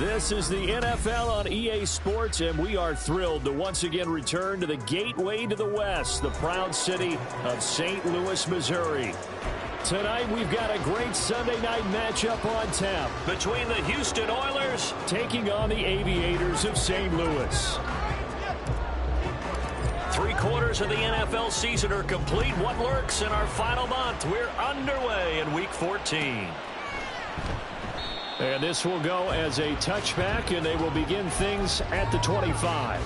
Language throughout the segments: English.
This is the NFL on EA Sports, and we are thrilled to once again return to the gateway to the West, the proud city of St. Louis, Missouri. Tonight, we've got a great Sunday night matchup on tap between the Houston Oilers taking on the Aviators of St. Louis. 3/4 of the NFL season are complete. What lurks in our final month? We're underway in Week 14. And this will go as a touchback, and they will begin things at the 25.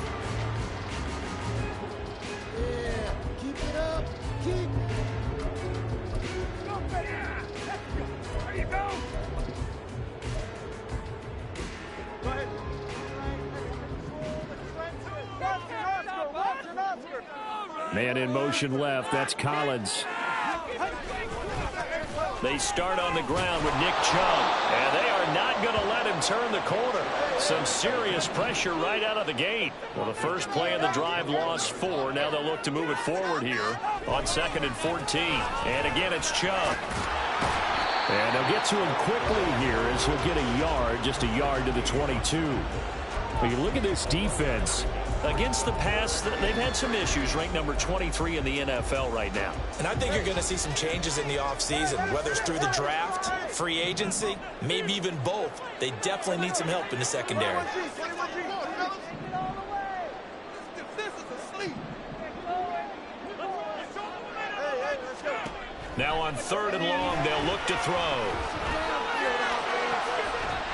Yeah, keep it up. Keep. There you go. Go ahead. Man in motion left. That's Collins. They start on the ground with Nick Chubb, and they are not going to let him turn the corner. Some serious pressure right out of the gate. Well, the first play of the drive lost 4. Now they'll look to move it forward here on 2nd and 14. And again, it's Chubb. And they'll get to him quickly here as he'll get a yard, just a yard to the 22. But you look at this defense. Against the pass, they've had some issues, ranked number 23 in the NFL right now. And I think you're going to see some changes in the offseason, whether it's through the draft, free agency, maybe even both. They definitely need some help in the secondary. Now on 3rd and long, they'll look to throw.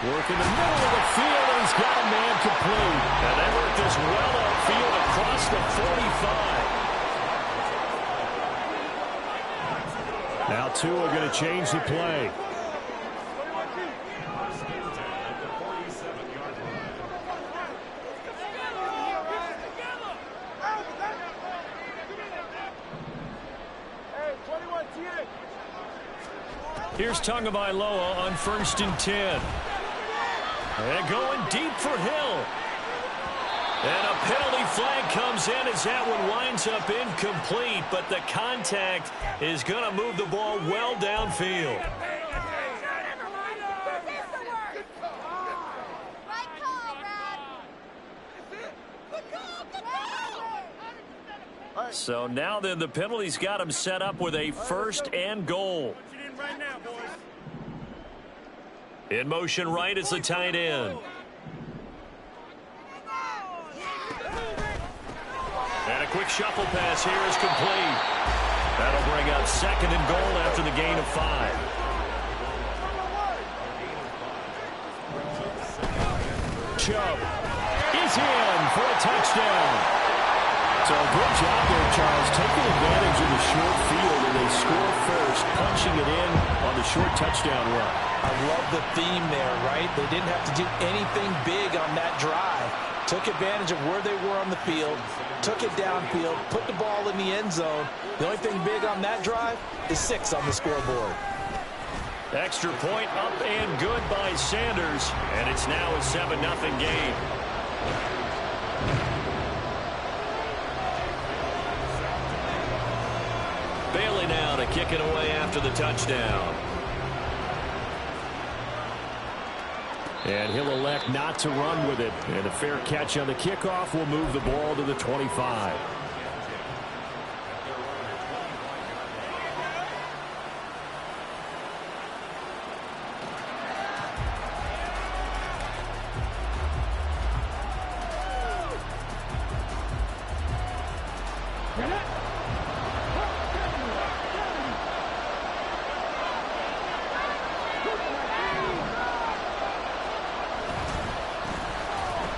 Work in the middle of the field, and he's got a man complete. And they work this well upfield across the 45. Now Tua going to change the play. Here's Tagovailoa on 1st and 10. And going deep for Hill. And a penalty flag comes in as that one winds up incomplete, but the contact is going to move the ball well downfield. So now then the penalty's got him set up with a 1st and goal. In motion right is the tight end. And a quick shuffle pass here is complete. That'll bring up 2nd and goal after the gain of 5. Chubb is in for a touchdown. So good job there, Charles, taking advantage of the short field, and they score first, punching it in on the short touchdown run. I love the theme there, right? They didn't have to do anything big on that drive. Took advantage of where they were on the field, took it downfield, put the ball in the end zone. The only thing big on that drive is 6 on the scoreboard. Extra point up and good by Sanders, and it's now a 7-0 game. Bailey now to kick it away after the touchdown. And he'll elect not to run with it. And a fair catch on the kickoff will move the ball to the 25.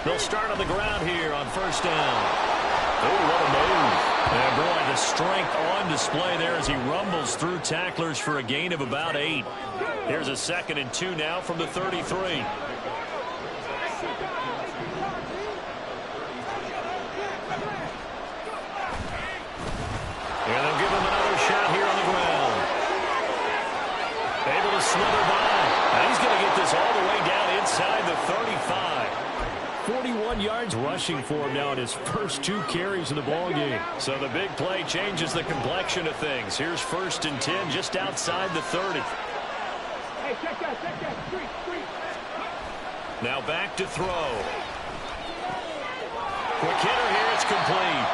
They'll start on the ground here on 1st down. Oh, what a move. And boy, the strength on display there as he rumbles through tacklers for a gain of about 8. Here's a 2nd and 2 now from the 33. And they'll give him another shot here on the ground. Able to slither by. Now he's going to get this all the way down inside the 35. 41 yards rushing for him now in his first 2 carries in the ballgame. So the big play changes the complexion of things. Here's 1st and 10 just outside the 30. Now back to throw. Quick hitter here. It's complete.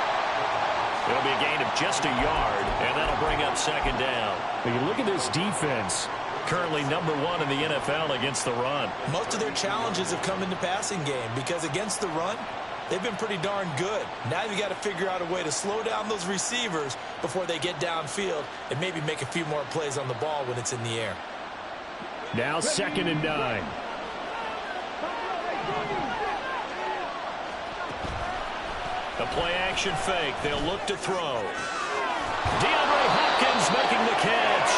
It'll be a gain of just a yard, and that'll bring up second down. When you look at this defense, Currently number 1 in the NFL against the run. Most of their challenges have come in the passing game because against the run, they've been pretty darn good. Now you got to figure out a way to slow down those receivers before they get downfield and maybe make a few more plays on the ball when it's in the air. now 2nd and 9. A play-action fake. They'll look to throw. DeAndre Hopkins making the catch.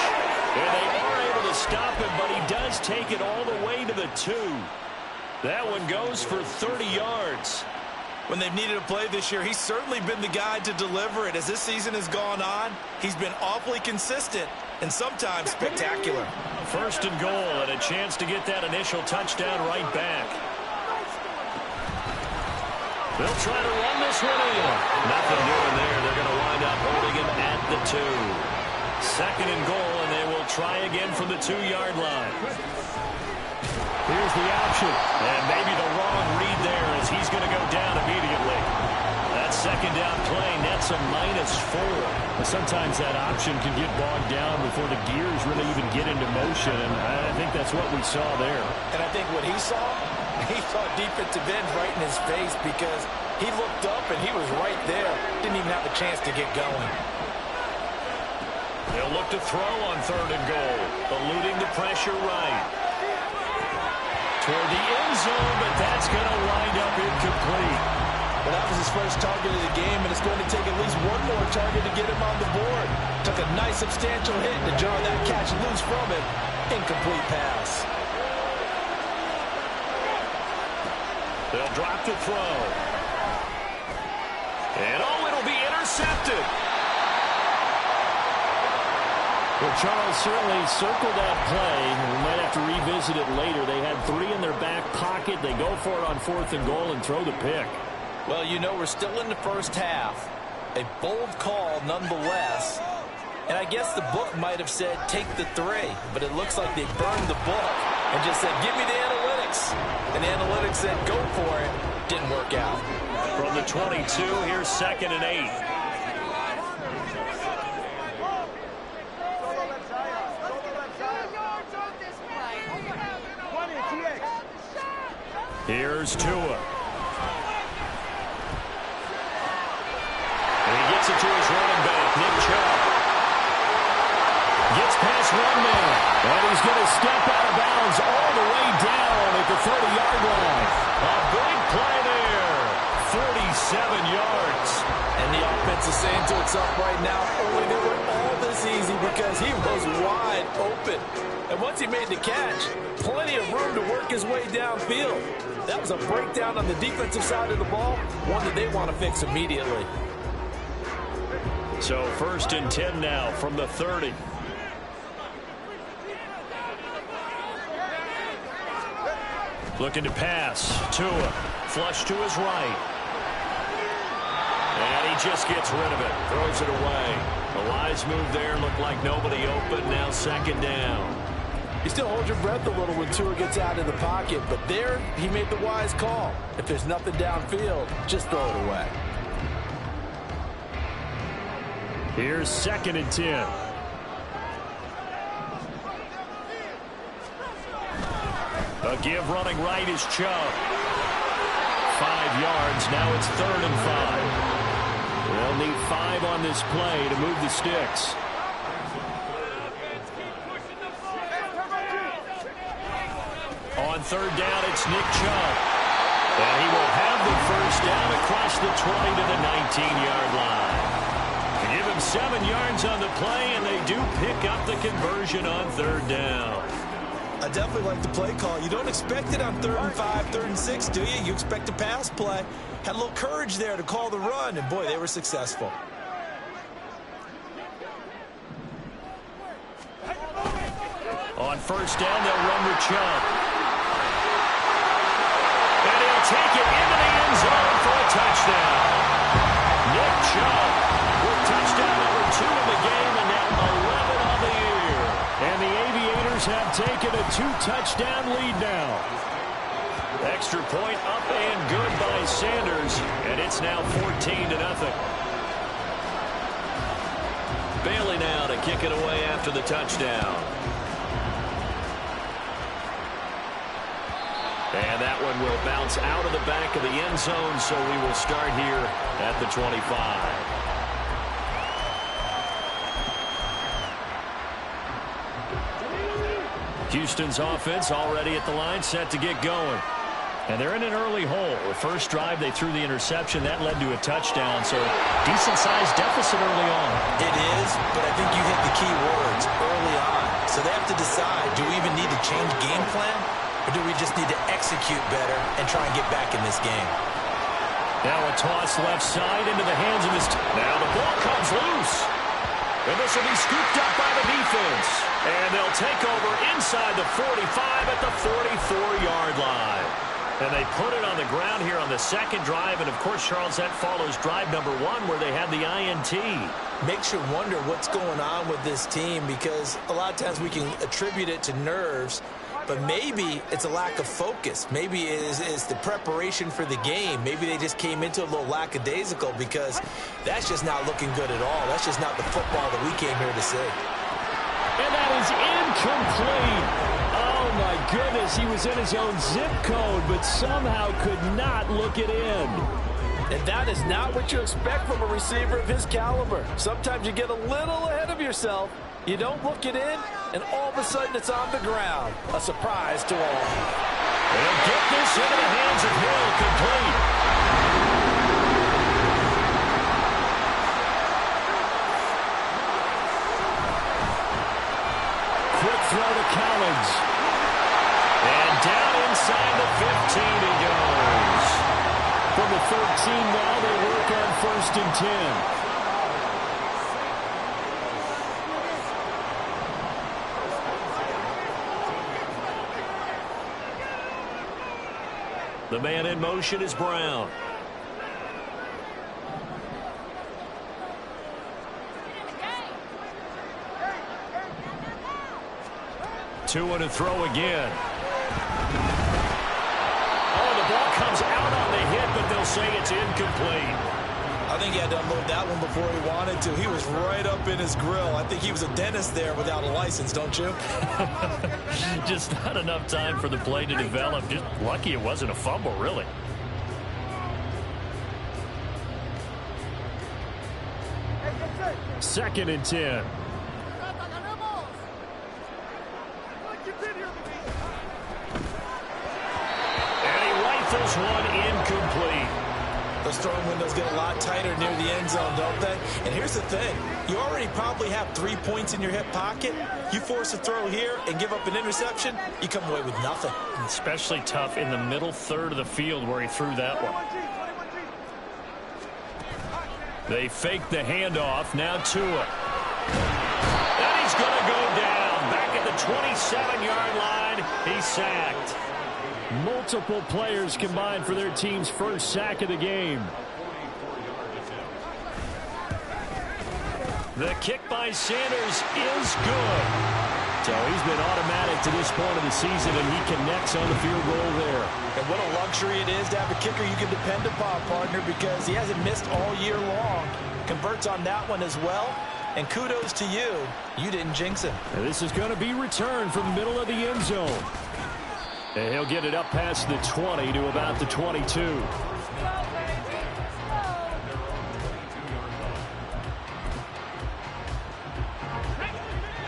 And they are able to stop him, but he does take it all the way to the 2. That one goes for 30 yards. When they've needed a play this year, he's certainly been the guy to deliver it. As this season has gone on, he's been awfully consistent and sometimes spectacular. 1st and goal, and a chance to get that initial touchdown right back. They'll try to run this one in. Nothing doing there. They're going to wind up holding him at the 2. 2nd and goal, and they will try again from the 2-yard line. Here's the option. And maybe the wrong read there as he's going to go down immediately. That 2nd down play nets a -4. Sometimes that option can get bogged down before the gears really even get into motion, and I think that's what we saw there. And I think what he saw defensive end right in his face because he looked up and he was right there. Didn't even have a chance to get going. They'll look to throw on 3rd and goal, eluding the pressure right. Toward the end zone, but that's going to wind up incomplete. Well, that was his first target of the game, and it's going to take at least one more target to get him on the board. Took a nice substantial hit to jar that catch loose from him. Incomplete pass. They'll drop to throw. And it'll be intercepted. Well, Charles certainly circled that play. We might have to revisit it later. They had 3 in their back pocket. They go for it on 4th and goal and throw the pick. Well, you know, we're still in the first half. A bold call nonetheless. And I guess the book might have said take the 3, but it looks like they burned the book and just said give me the analytics. And the analytics said go for it. Didn't work out. From the 22, here's 2nd and 8. Here's Tua. And he gets it to his running back, Nick Chubb. Gets past one man. And he's going to step out of bounds all the way down at the 30-yard line. A big play there. 47 yards. And the offense is saying to itself right now, only they were all this easy because he was wide open. And once he made the catch, plenty of room to work his way downfield. That was a breakdown on the defensive side of the ball, one that they want to fix immediately. So 1st and 10 now from the 30. Looking to pass. Tua. Flush to his right. And he just gets rid of it. Throws it away. A wise move there. Looked like nobody open. Now 2nd down. You still hold your breath a little when Tua gets out of the pocket, but there he made the wise call. If there's nothing downfield, just throw it away. Here's 2nd and 10. A give running right is Chubb. 5 yards. Now it's 3rd and 5. They'll need 5 on this play to move the sticks. On 3rd down, it's Nick Chubb. And he will have the 1st down across the 20 to the 19-yard line. They give him 7 yards on the play, and they do pick up the conversion on 3rd down. I definitely like the play call. You don't expect it on 3rd and 5, 3rd and 6, do you? You expect a pass play. Had a little courage there to call the run, and boy, they were successful. On 1st down, they'll run with Chubb. And he'll take it into the end zone for a touchdown. Nick Chubb with touchdown number 2 in the game, and now 11 on the year. And the Aviators have taken a 2-touchdown lead now. Extra point up and good by Sanders, and it's now 14-0. Bailey now to kick it away after the touchdown. And that one will bounce out of the back of the end zone, so we will start here at the 25. Houston's offense already at the line, set to get going. And they're in an early hole. The first drive, they threw the interception. That led to a touchdown, so decent-sized deficit early on. It is, but I think you hit the key words early on. So they have to decide, do we even need to change game plan, or do we just need to execute better and try and get back in this game? Now a toss left side into the hands of his... Now the ball comes loose. And this will be scooped up by the defense. And they'll take over inside the 45 at the 44-yard line. And they put it on the ground here on the second drive. And, of course, Charles, that follows drive number 1 where they had the INT. Makes you wonder what's going on with this team, because a lot of times we can attribute it to nerves, but maybe it's a lack of focus. Maybe it's the preparation for the game. Maybe they just came into a little lackadaisical, because that's just not looking good at all. That's just not the football that we came here to see. And that is incomplete. Oh, my goodness. He was in his own zip code, but somehow could not look it in. And that is not what you expect from a receiver of his caliber. Sometimes you get a little ahead of yourself. You don't look it in, and all of a sudden it's on the ground. A surprise to all. They'll get this into the hands of Hill, complete. Quick throw to Collins. And down inside the 15 he goes. From the 13 now, they work on 1st and 10. The man in motion is Brown. Two and a throw again. Oh, the ball comes out on the hit, but they'll say it's incomplete. I think he had to unload that one before he wanted to. He was right up in his grill. I think he was a dentist there without a license, don't you? Just not enough time for the play to develop. Just lucky it wasn't a fumble, really. Second and 10. And he rifles one incomplete. Those throwing windows get a lot tighter near the end zone, don't they? And here's the thing. You already probably have 3 points in your hip pocket. You force a throw here and give up an interception, you come away with nothing. Especially tough in the middle third of the field where he threw that one. They fake the handoff. Now Tua. And he's going to go down. Back at the 27-yard line. He's sacked. Multiple players combined for their team's first sack of the game. The kick by Sanders is good. So he's been automatic to this point of the season, and he connects on the field goal there. And what a luxury it is to have a kicker you can depend upon, partner, because he hasn't missed all year long. Converts on that one as well. And kudos to you. You didn't jinx him. And this is going to be returned from the middle of the end zone. And he'll get it up past the 20 to about the 22.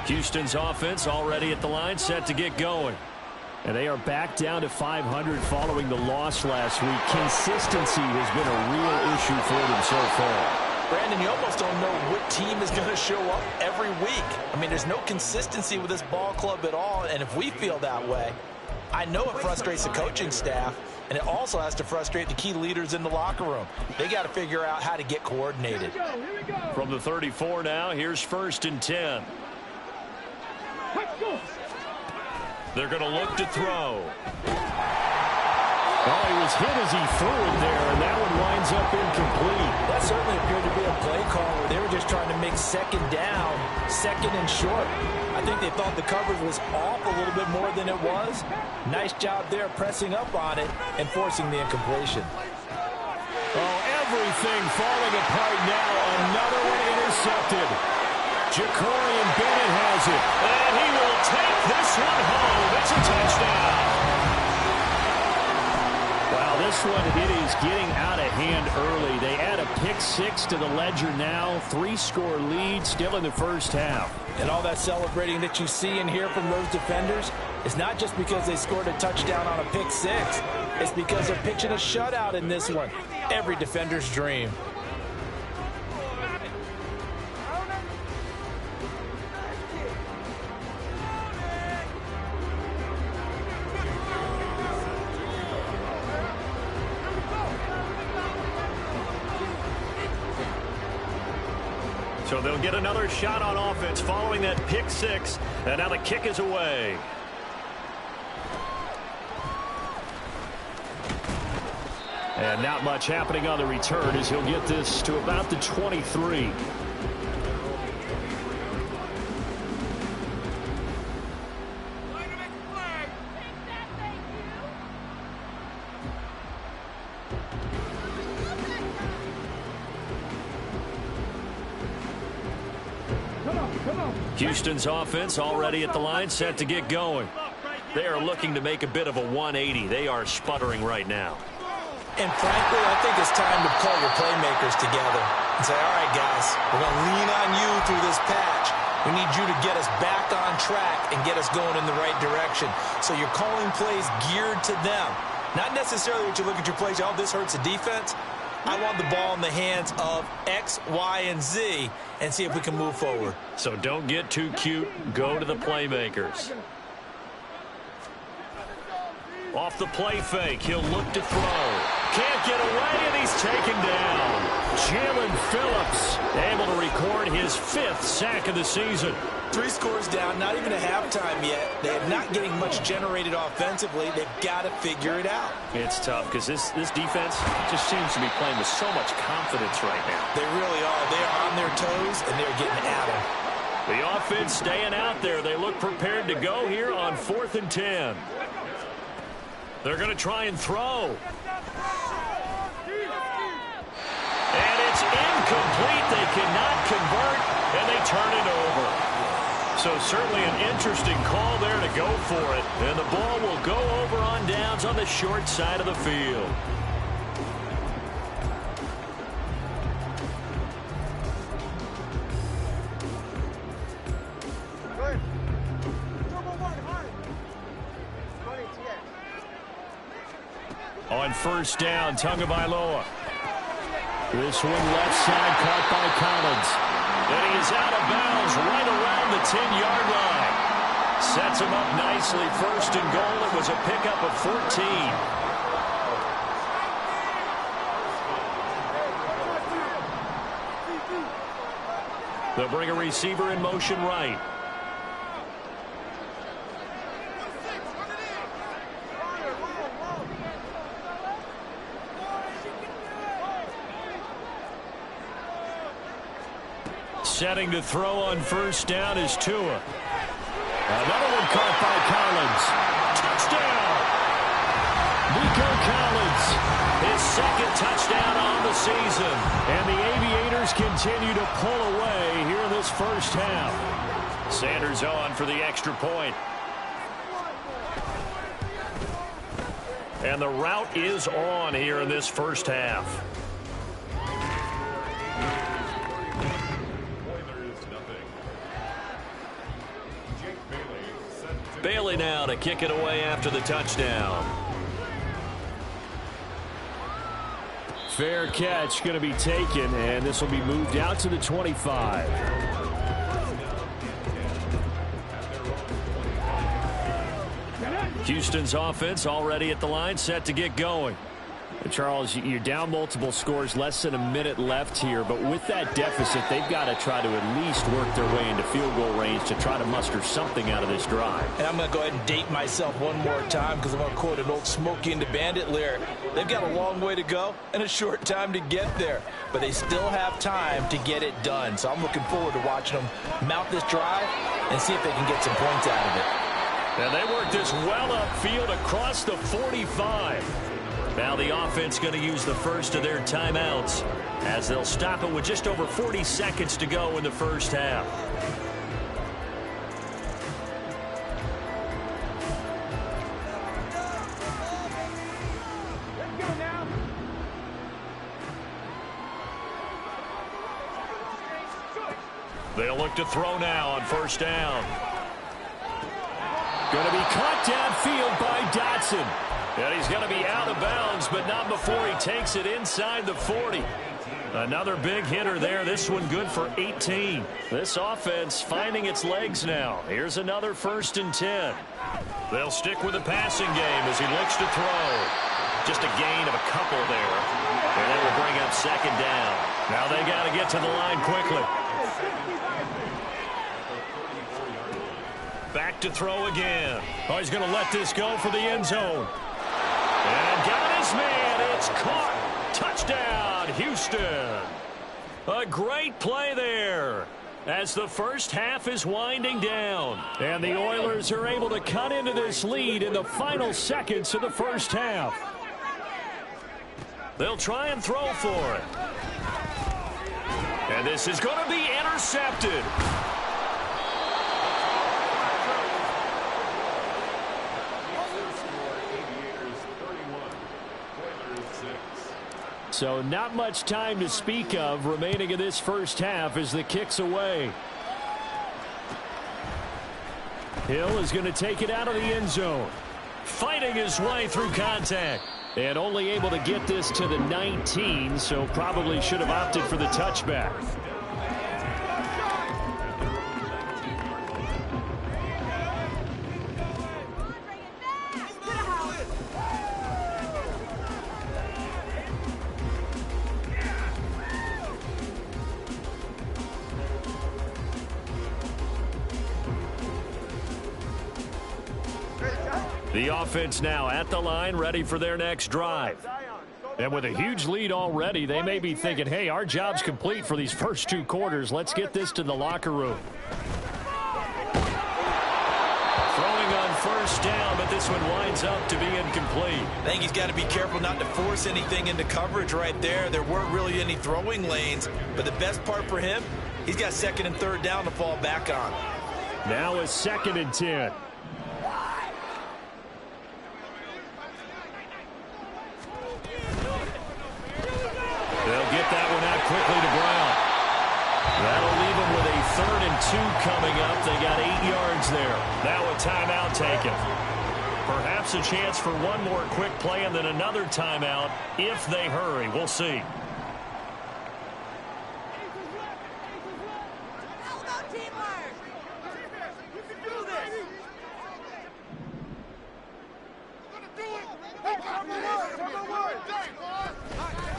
Houston's offense already at the line, set to get going. And they are back down to 500 following the loss last week. Consistency has been a real issue for them so far. Brandon, you almost don't know what team is going to show up every week. I mean, there's no consistency with this ball club at all, and if we feel that way, I know it frustrates the coaching staff, and it also has to frustrate the key leaders in the locker room. They got to figure out how to get coordinated. From the 34 now, here's 1st and 10. They're going to look to throw. Oh, he was hit as he threw it there, and that one winds up incomplete. That certainly appeared to be a play call where they were just trying to make second down second and short. I think they thought the coverage was off a little bit more than it was. Nice job there pressing up on it and forcing the incompletion. Oh, everything falling apart now. Another one intercepted. Jacorian Bennett has it. And he will take this one home. It's a touchdown. Wow, this one, it is getting out of hand early. They add a pick six to the ledger now. 3-score lead still in the first half. And all that celebrating that you see and hear from those defenders is not just because they scored a touchdown on a pick six. It's because they're pitching a shutout in this one. Every defender's dream. So they'll get another shot on offense following that pick six. And now the kick is away. And not much happening on the return as he'll get this to about the 23. Houston's offense already at the line, set to get going. They are looking to make a bit of a 180. They are sputtering right now. And frankly, I think it's time to call your playmakers together and say, all right, guys, we're going to lean on you through this patch. We need you to get us back on track and get us going in the right direction. So you're calling plays geared to them. Not necessarily what you look at your plays, oh, this hurts the defense. I want the ball in the hands of X, Y, and Z and see if we can move forward. So don't get too cute. Go to the playmakers. Off the play fake, he'll look to throw. Can't get away, and he's taken down. Jalen Phillips able to record his 5th sack of the season. 3 scores down, not even a halftime yet. They are not getting much generated offensively. They've got to figure it out. It's tough because this defense just seems to be playing with so much confidence right now. They really are. They are on their toes, and they're getting at them. The offense staying out there. They look prepared to go here on 4th and 10. They're going to try and throw. And it's incomplete. They cannot convert, and they turn it over. So certainly an interesting call there to go for it. And the ball will go over on downs on the short side of the field. On first down, Tagovailoa. This one left side caught by Collins. And he is out of bounds right around the 10-yard line. Sets him up nicely. First and goal. It was a pickup of 14. They'll bring a receiver in motion right. Setting to throw on first down is Tua. Another one caught by Collins. Touchdown! Nico Collins, his 2nd touchdown on the season. And the Aviators continue to pull away here in this first half. Sanders on for the extra point. And the route is on here in this first half. Bailey now to kick it away after the touchdown. Fair catch going to be taken, and this will be moved out to the 25. Houston's offense already at the line, set to get going. Charles, you're down multiple scores, less than a minute left here, but with that deficit, they've got to try to at least work their way into field goal range to try to muster something out of this drive. And I'm going to go ahead and date myself one more time because I'm going to quote an old Smokey and the Bandit lyric. They've got a long way to go and a short time to get there, but they still have time to get it done. So I'm looking forward to watching them mount this drive and see if they can get some points out of it. And they work this well upfield across the 45. Now the offense going to use the first of their timeouts as they'll stop it with just over 40 seconds to go in the first half. They'll look to throw now on first down. Going to be caught downfield by Dotson. And he's going to be out of bounds, but not before he takes it inside the 40. Another big hitter there. This one good for 18. This offense finding its legs now. Here's another 1st and 10. They'll stick with the passing game as he looks to throw. Just a gain of a couple there. And that will bring up 2nd down. Now they got to get to the line quickly. Back to throw again. Oh, he's going to let this go for the end zone. And got his man. It's caught. Touchdown, Houston. A great play there as the first half is winding down. And the Oilers are able to cut into this lead in the final seconds of the first half. They'll try and throw for it. And this is going to be intercepted. So not much time to speak of remaining in this first half as the kick's away. Hill is going to take it out of the end zone. Fighting his way through contact. And only able to get this to the 19, so probably should have opted for the touchback. The offense now at the line, ready for their next drive. And with a huge lead already, they may be thinking, hey, our job's complete for these first 2 quarters. Let's get this to the locker room. Throwing on first down, but this one winds up to be incomplete. I think he's got to be careful not to force anything into coverage right there. There weren't really any throwing lanes, but the best part for him, he's got 2nd and 3rd down to fall back on. Now it's 2nd and 10. They'll get that one out quickly to Brown. That'll leave them with a 3rd and 2 coming up. They got 8 yards there. Now a timeout taken. Perhaps a chance for one more quick play and then another timeout if they hurry. We'll see.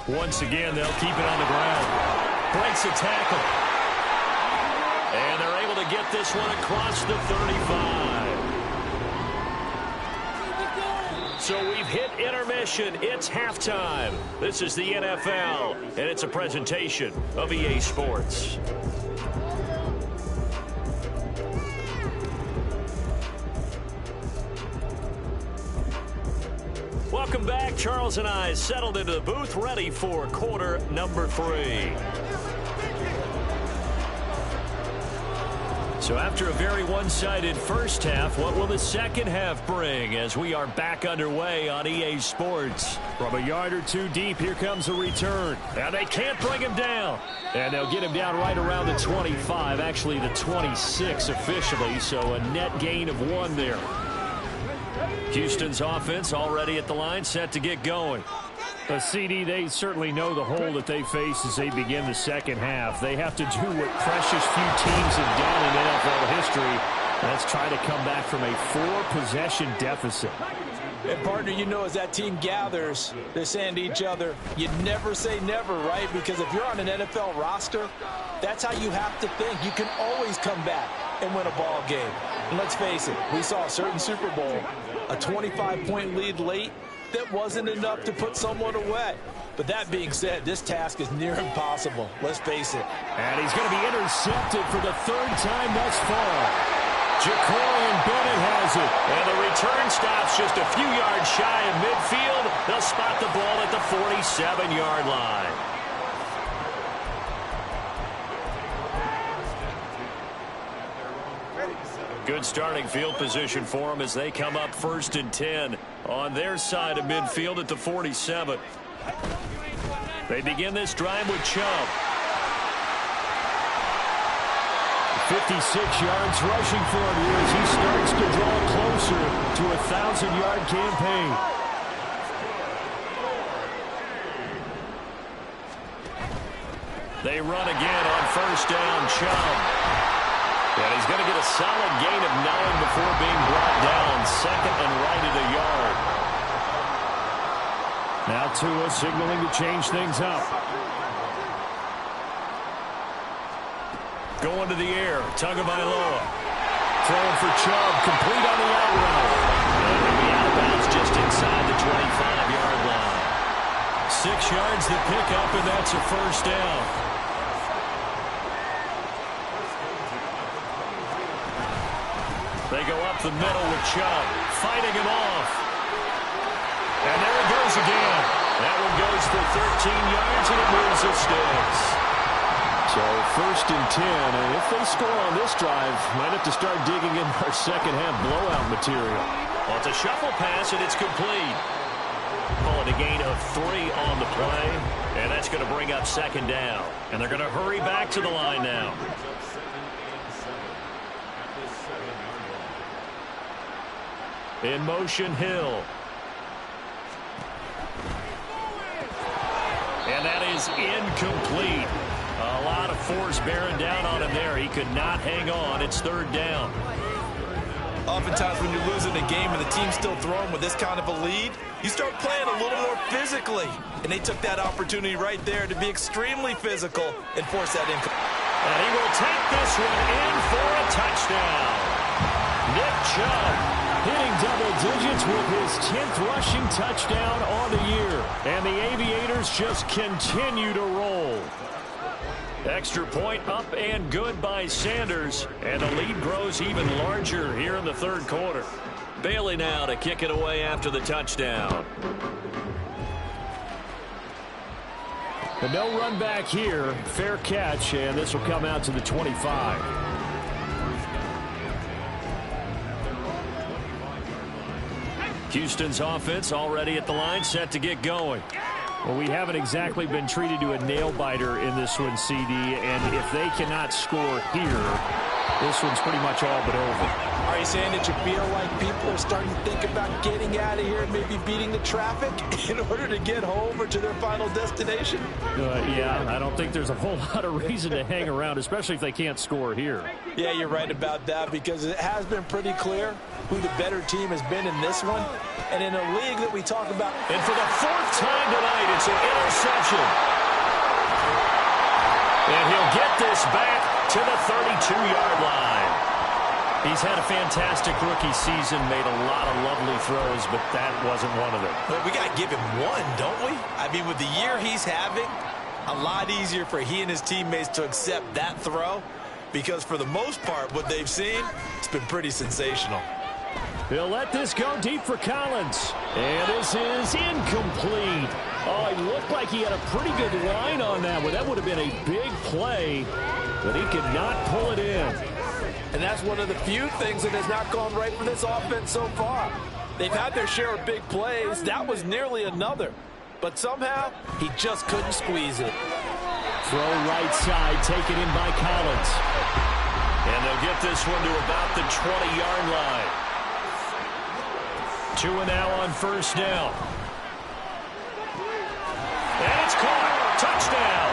Once again, they'll keep it on the ground. Breaks a tackle. And they're able to get this one across the 35. So we've hit intermission. It's halftime. This is the NFL, and it's a presentation of EA Sports. Welcome back. Charles and I settled into the booth, ready for quarter number 3. So after a very one-sided first half, what will the second half bring as we are back underway on EA Sports? From a yard or 2 deep, here comes a return. Now they can't bring him down. And they'll get him down right around the 25, actually the 26 officially, so a net gain of 1 there. Houston's offense already at the line, set to get going. CD, they certainly know the hole that they face as they begin the second half. They have to do what precious few teams have done in NFL history. Let's try to come back from a 4-possession deficit. And partner, you know, as that team gathers, they're saying to each other, you never say never, right? Because if you're on an NFL roster, that's how you have to think. You can always come back and win a ball game. And let's face it, we saw a certain Super Bowl, a 25-point lead late that wasn't enough to put someone away. But that being said, this task is near impossible. Let's face it. And he's going to be intercepted for the third time thus far. Jacorian Bennett has it. And the return stops just a few yards shy of midfield. They'll spot the ball at the 47-yard line. Good starting field position for them as they come up 1st and 10 on their side of midfield at the 47. They begin this drive with Chubb. 56 yards rushing for him here as he starts to draw closer to a 1,000-yard campaign. They run again on 1st down, Chubb. And he's going to get a solid gain of 9 before being brought down. 2nd and right at a yard. Now Tua signaling to change things up. Going to the air, Tagovailoa. Throwing for Chubb, complete on the out route. And he'll be out of bounds just inside the 25-yard line. 6 yards to pick up, and that's a 1st down. They go up the middle with Chubb, fighting him off. And there it goes again. That one goes for 13 yards, and it moves the sticks. So 1st and 10, and if they score on this drive, might have to start digging in our second-half blowout material. Well, it's a shuffle pass, and it's complete. Call it a gain of 3 on the play, and that's going to bring up 2nd down. And they're going to hurry back to the line now. In motion, Hill. And that is incomplete. A lot of force bearing down on him there. He could not hang on. It's 3rd down. Oftentimes when you're losing a game and the team's still throwing with this kind of a lead, you start playing a little more physically. And they took that opportunity right there to be extremely physical and force that in. And he will take this one in for a touchdown. Nick Chubb hitting double digits with his 10th rushing touchdown on the year. And the Aviators just continue to roll. Extra point up and good by Sanders. And the lead grows even larger here in the 3rd quarter. Bailey now to kick it away after the touchdown. But no run back here. Fair catch, and this will come out to the 25. Houston's offense already at the line, set to get going. Well, we haven't exactly been treated to a nail-biter in this one, CD, and if they cannot score here, this one's pretty much all but over. Are you saying that you feel like people are starting to think about getting out of here and maybe beating the traffic in order to get home or to their final destination? Yeah, I don't think there's a whole lot of reason to hang around, especially if they can't score here. Yeah, you're right about that because it has been pretty clear who the better team has been in this one. And in a league that we talk about. And for the 4th time tonight, it's an interception. And he'll get this back to the 32-yard line. He's had a fantastic rookie season, made a lot of lovely throws, but that wasn't one of them. But we got to give him one, don't we? I mean, with the year he's having, a lot easier for he and his teammates to accept that throw because for the most part, what they've seen, it's been pretty sensational. He'll let this go deep for Collins. And this is incomplete. Oh, it looked like he had a pretty good line on that one. That would have been a big play, but he could not pull it in. And that's one of the few things that has not gone right for this offense so far. They've had their share of big plays. That was nearly another. But somehow, he just couldn't squeeze it. Throw right side, taken in by Collins. And they'll get this one to about the 20-yard line. 2 now on 1st down. And it's caught. Touchdown.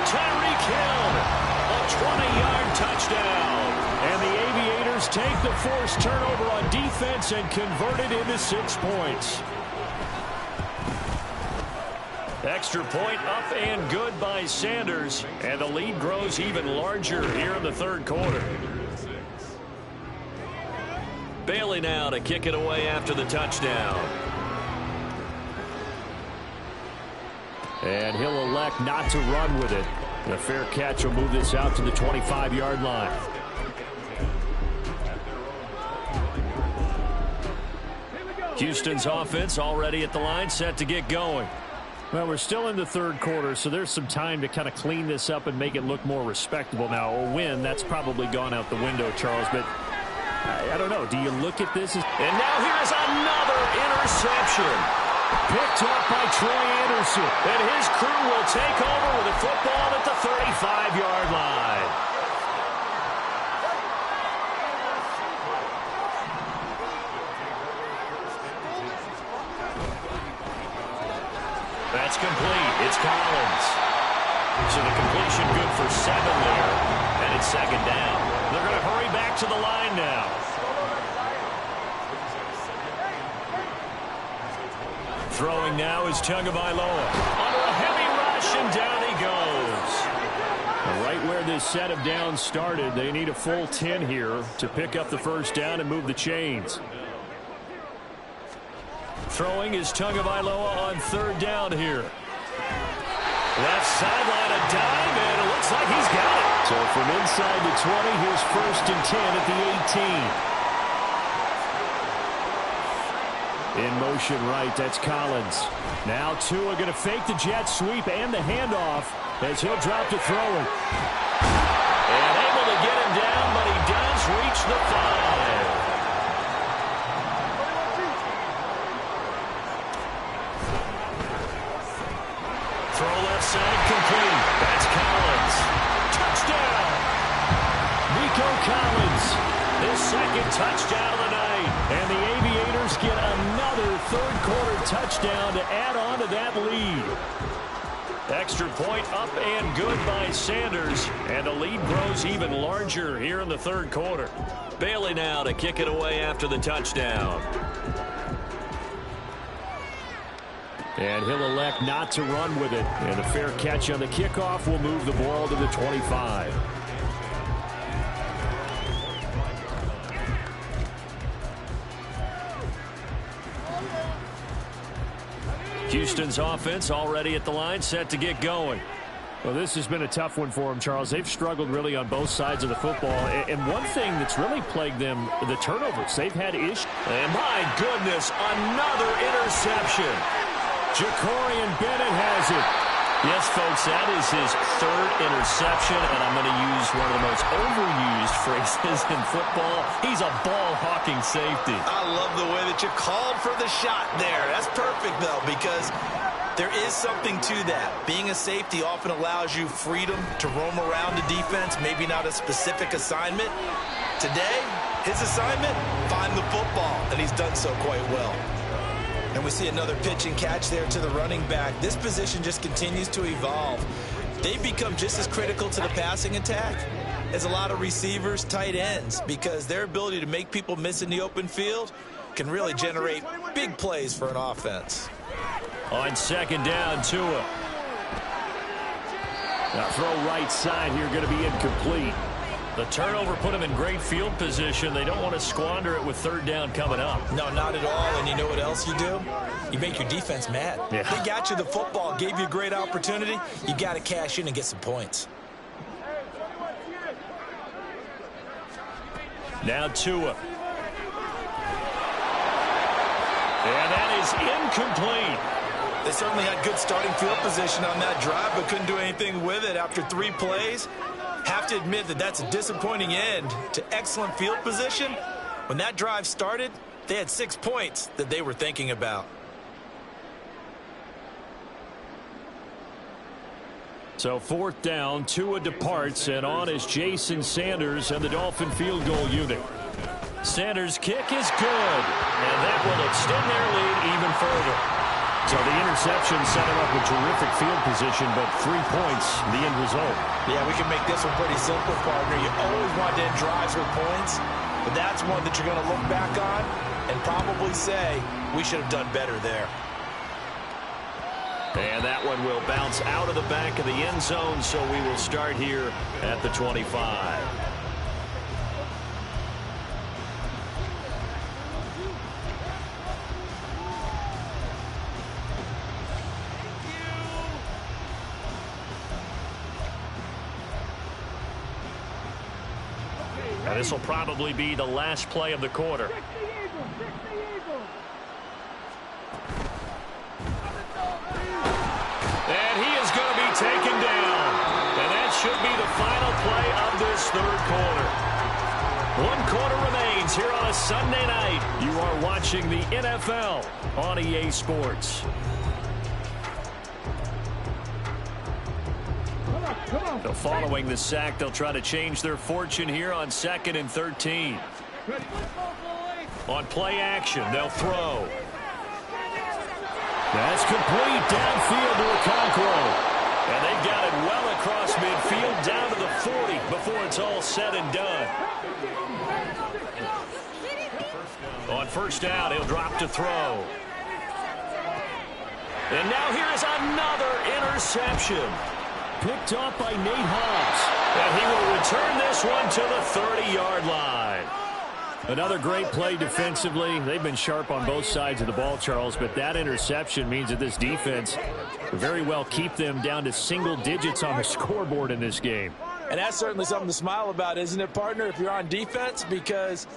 Tyreek Hill. A 20-yard touchdown. And the Aviators take the forced turnover on defense and convert it into 6 points. Extra point up and good by Sanders, and the lead grows even larger here in the third quarter. Bailey now to kick it away after the touchdown. And he'll elect not to run with it. A fair catch will move this out to the 25-yard line. Houston's offense already at the line, set to get going. Well, we're still in the third quarter, so there's some time to kind of clean this up and make it look more respectable. Now, a win, that's probably gone out the window, Charles, but I don't know. Do you look at this? And now here's another interception. Picked up by Troy Anderson. And his crew will take over with the football at the 35-yard line. That's complete. It's Collins. So the completion good for 7 there. And it's second down. They're going to hurry back to the line now. Throwing now is Tagovailoa. Under a heavy rush, and down he goes. Right where this set of downs started, they need a full 10 here to pick up the first down and move the chains. Throwing is Tagovailoa on third down here. Left sideline, a dive, and it looks like he's got it. So from inside the 20, here's first and 10 at the 18. In motion right, that's Collins. Now Tua going to fake the jet sweep and the handoff as he'll drop to throw it. And able to get him down, but he does reach the 5. Throw left side, complete. That's Collins. Touchdown! Nico Collins, his second touchdown of the night. And the Aviators get another third-quarter touchdown to add on to that lead. Extra point up and good by Sanders. And the lead grows even larger here in the third quarter. Bailey now to kick it away after the touchdown. And he'll elect not to run with it. And a fair catch on the kickoff will move the ball to the 25. Houston's offense already at the line, set to get going. Well, this has been a tough one for them, Charles. They've struggled really on both sides of the football. And one thing that's really plagued them, the turnovers. They've had issues. And my goodness, another interception. Jacorian Bennett has it. Yes, folks, that is his third interception, and I'm going to use one of the most overused phrases in football. He's a ball-hawking safety. I love the way that you called for the shot there. That's perfect, though, because there is something to that. Being a safety often allows you freedom to roam around the defense, maybe not a specific assignment. Today, his assignment, find the football, and he's done so quite well. And we see another pitch and catch there to the running back. This position just continues to evolve. They've become just as critical to the passing attack as a lot of receivers, tight ends, because their ability to make people miss in the open field can really generate big plays for an offense. On second down, Tua. Now throw right side here, going to be incomplete. The turnover put them in great field position. They don't want to squander it with third down coming up. No, not at all. And you know what else you do? You make your defense mad. Yeah. They got you the football, gave you a great opportunity. You got to cash in and get some points. Now Tua. And that is incomplete. They certainly had good starting field position on that drive, but couldn't do anything with it after 3 plays. Have to admit that that's a disappointing end to excellent field position. When that drive started, they had 6 points that they were thinking about. So fourth down, Tua departs, and on is Jason Sanders and the Dolphin field goal unit. Sanders' kick is good, and that will extend their lead even further. So the interception set him up with terrific field position, but 3 points, the end result. Yeah, we can make this one pretty simple, partner. You always want to end drives with points. But that's one that you're going to look back on and probably say, we should have done better there. And that one will bounce out of the back of the end zone, so we will start here at the 25. And this will probably be the last play of the quarter. And he is going to be taken down. And that should be the final play of this third quarter. 1 quarter remains here on a Sunday night. You are watching the NFL on EA Sports. So following the sack, they'll try to change their fortune here on 2nd and 13. On play action, they'll throw. That's complete downfield to Okonkwo. And they've got it well across midfield down to the 40 before it's all said and done. On first down, he'll drop to throw. And now here is another interception. Picked off by Nate Hobbs. And he will return this one to the 30-yard line. Another great play defensively. They've been sharp on both sides of the ball, Charles, but that interception means that this defense could very well keep them down to single digits on the scoreboard in this game. And that's certainly something to smile about, isn't it, partner, if you're on defense? Because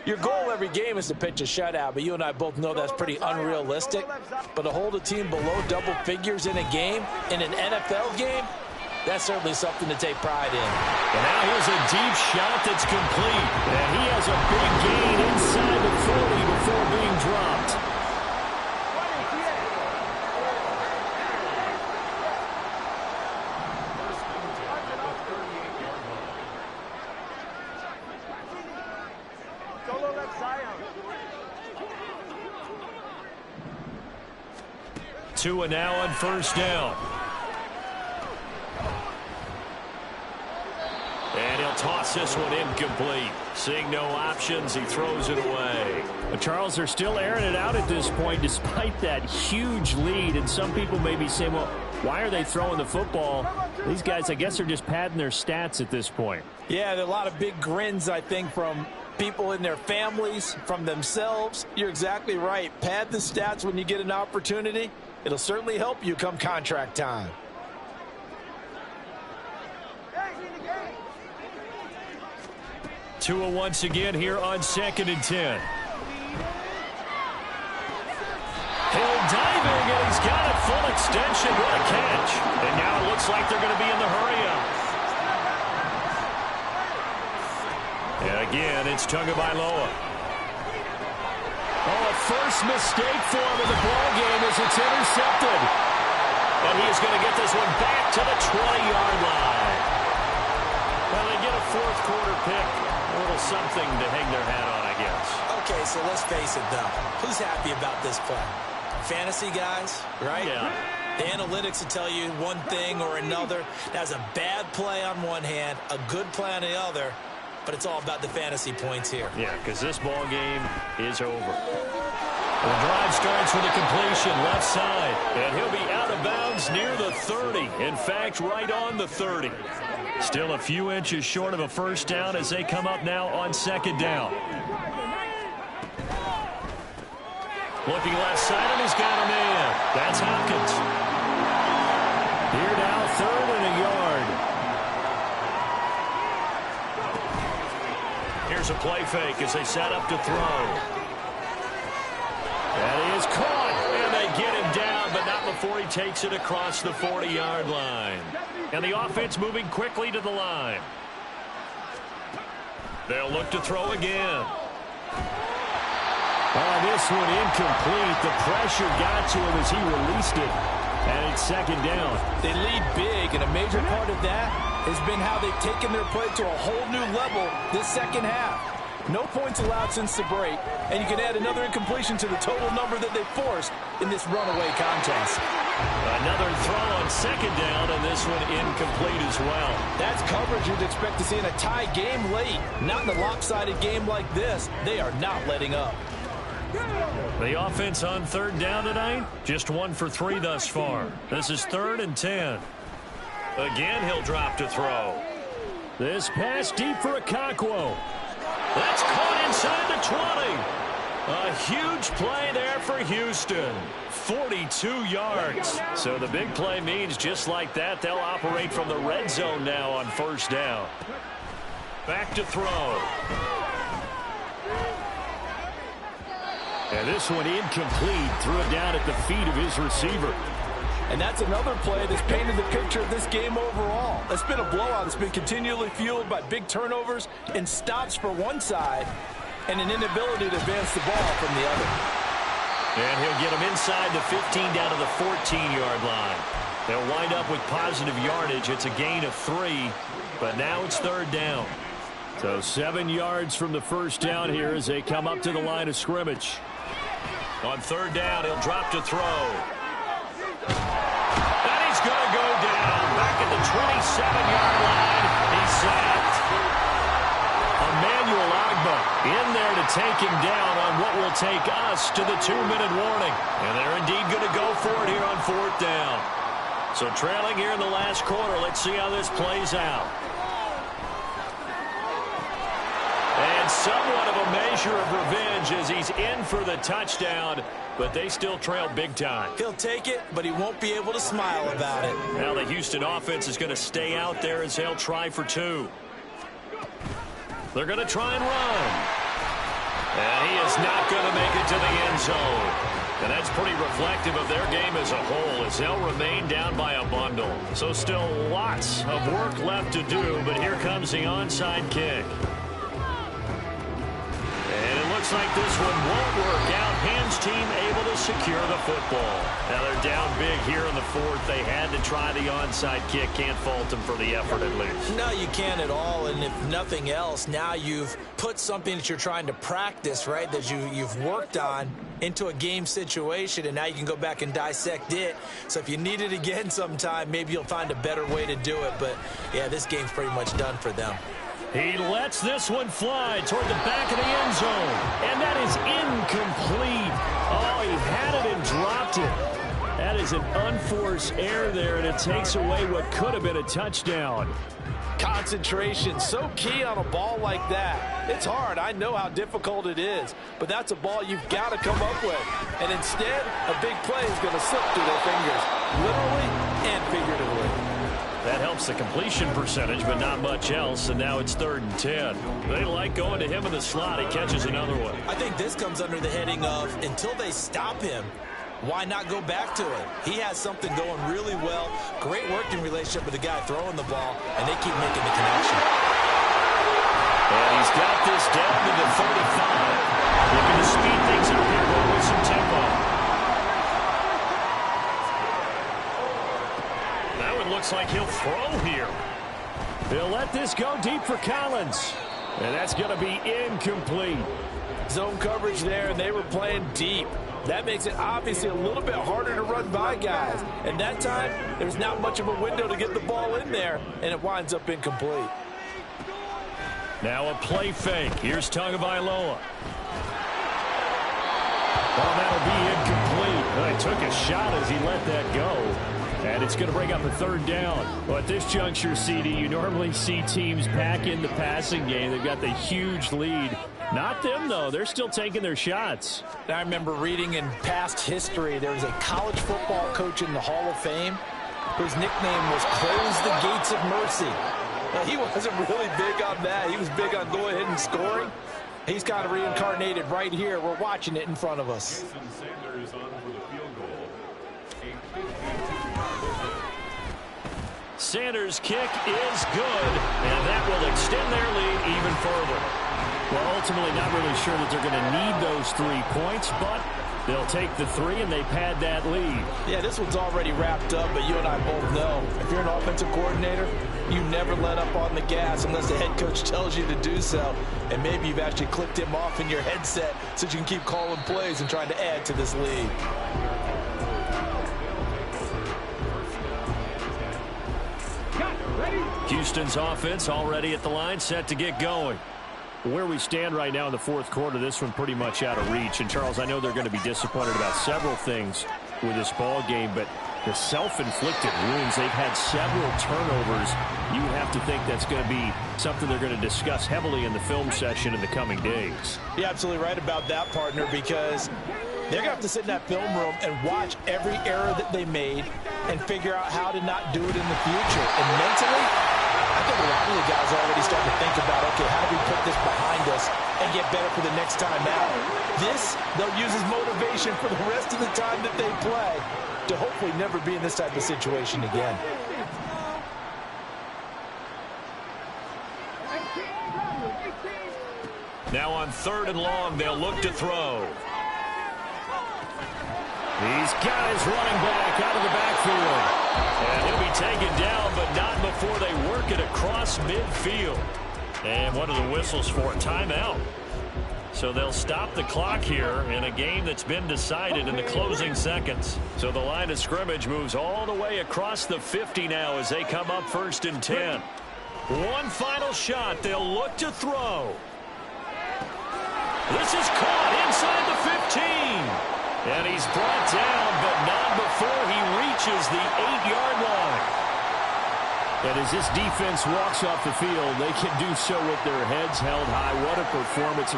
your goal every game is to pitch a shutout, but you and I both know that's pretty unrealistic. But to hold a team below double figures in a game, in an NFL game, that's certainly something to take pride in. And now here's a deep shot that's complete. And he has a big gain inside the 40 before being dropped. Tua now on first down. And he'll toss this one incomplete. Seeing no options, he throws it away. But Charles, they're still airing it out at this point despite that huge lead. And some people may be saying, well, why are they throwing the football? These guys, I guess, are just padding their stats at this point. Yeah, there are a lot of big grins, I think, from people in their families, from themselves. You're exactly right. Pad the stats when you get an opportunity. It'll certainly help you come contract time. Tua once again here on 2nd and 10. He'll diving, and he's got a full extension. What a catch. And now it looks like they're going to be in the hurry-up. And again, it's Tagovailoa. Oh, a first mistake for him in the ball game as it's intercepted. And he is going to get this one back to the 20-yard line. Well, they get a fourth quarter pick. A little something to hang their hat on, I guess. Okay, so let's face it, though. Who's happy about this play? Fantasy guys, right? Yeah. The analytics will tell you one thing or another. That's a bad play on one hand, a good play on the other, but it's all about the fantasy points here. Yeah, because this ball game is over. The drive starts with a completion left side, and he'll be out of bounds near the 30. In fact, right on the 30. Still a few inches short of a first down as they come up now on 2nd down. Looking left side, and he's got a man. That's Hopkins. Here now, 3rd and a yard. Here's a play fake as they set up to throw. That is caught, and they get him down, but not before he takes it across the 40-yard line. And the offense moving quickly to the line. They'll look to throw again. Oh, this one incomplete. The pressure got to him as he released it. And it's 2nd down. They lead big, and a major part of that has been how they've taken their play to a whole new level this second half. No points allowed since the break, and you can add another incompletion to the total number that they forced in this runaway contest. Another throw on second down, and this one incomplete as well. That's coverage you'd expect to see in a tie game late. Not in a lopsided game like this. They are not letting up. The offense on third down tonight, just 1 for 3 thus far. This is 3rd and 10. Again, he'll drop to throw. This pass deep for Okonkwo. That's caught inside the 20. A huge play there for Houston. 42 yards. So the big play means just like that, they'll operate from the red zone now on first down. Back to throw. And this one incomplete. Threw it down at the feet of his receiver. And that's another play that's painted the picture of this game overall. It's been a blowout. It's been continually fueled by big turnovers and stops for one side and an inability to advance the ball from the other. And he'll get him inside the 15 down to the 14-yard line. They'll wind up with positive yardage. It's a gain of 3, but now it's third down. So 7 yards from the first down here as they come up to the line of scrimmage. On third down, he'll drop to throw. And he's going to go down back at the 27-yard line. He's sacked. Emmanuel Ogbah in there to take him down on what will take us to the 2-minute warning. And they're indeed going to go for it here on fourth down. So trailing here in the last quarter. Let's see how this plays out. And somewhat of a measure of revenge as he's in for the touchdown, but they still trail big time. He'll take it, but he won't be able to smile about it. Now the Houston offense is going to stay out there as they'll try for 2. They're going to try and run. And he is not going to make it to the end zone. And that's pretty reflective of their game as a whole as they'll remain down by a bundle. So still lots of work left to do, but here comes the onside kick. And it looks like this one won't work out. Hans team able to secure the football. Now they're down big here in the fourth. They had to try the onside kick. Can't fault them for the effort at least. No, you can't at all. And if nothing else, now you've put something that you're trying to practice, right, that you've worked on into a game situation, and now you can go back and dissect it. So if you need it again sometime, maybe you'll find a better way to do it. But, yeah, this game's pretty much done for them. He lets this one fly toward the back of the end zone. And that is incomplete. Oh, he had it and dropped it. That is an unforced error there, and it takes away what could have been a touchdown. Concentration, so key on a ball like that. It's hard. I know how difficult it is, but that's a ball you've got to come up with. And instead, a big play is going to slip through their fingers, literally and figuratively. That helps the completion percentage, but not much else, and now it's 3rd and 10. They like going to him in the slot. He catches another one. I think this comes under the heading of until they stop him, why not go back to it? He has something going really well, great working relationship with the guy throwing the ball, and they keep making the connection. And he's got this down to the 35. Looking to speed things up here, going with some tempo. Looks like he'll throw here. He'll let this go deep for Collins. And that's going to be incomplete. Zone coverage there, and they were playing deep. That makes it obviously a little bit harder to run by guys. And that time, there's not much of a window to get the ball in there, and it winds up incomplete. Now a play fake. Here's Tagovailoa. Well, that'll be incomplete. Well, he took a shot as he let that go. And it's going to bring up a 3rd down. Well, at this juncture, CD, you normally see teams pack in the passing game. They've got the huge lead. Not them, though. They're still taking their shots. I remember reading in past history, there was a college football coach in the Hall of Fame whose nickname was Close the Gates of Mercy. Now, he wasn't really big on that. He was big on going ahead and scoring. He's kind of reincarnated right here. We're watching it in front of us. Sanders' kick is good, and that will extend their lead even further. Well, ultimately not really sure that they're going to need those 3 points, but they'll take the 3 and they pad that lead. Yeah, this one's already wrapped up, but you and I both know if you're an offensive coordinator, You never let up on the gas unless the head coach tells you to do so. And maybe you've actually clicked him off in your headset so you can keep calling plays and trying to add to this lead. Houston's offense already at the line, set to get going. Where we stand right now in the fourth quarter, this one pretty much out of reach. And, Charles, I know they're going to be disappointed about several things with this ball game, but the self-inflicted wounds, they've had several turnovers. You would have to think that's going to be something they're going to discuss heavily in the film session in the coming days. You're absolutely right about that, partner, because they're going to have to sit in that film room and watch every error that they made and figure out how to not do it in the future. And mentally, I think a lot of the guys are already starting to think about, okay, how do we put this behind us and get better for the next time out? This, they'll use as motivation for the rest of the time that they play to hopefully never be in this type of situation again. Now on 3rd and long, they'll look to throw. He's got his running back out of the backfield. And he'll be taken down, but not before they work it across midfield. And what are the whistles for? Timeout. So they'll stop the clock here in a game that's been decided in the closing seconds. So the line of scrimmage moves all the way across the 50 now as they come up 1st and 10. One final shot. They'll look to throw. This is caught inside the 15. And he's brought down, but not before he reaches the 8-yard line. And as this defense walks off the field, they can do so with their heads held high. What a performance.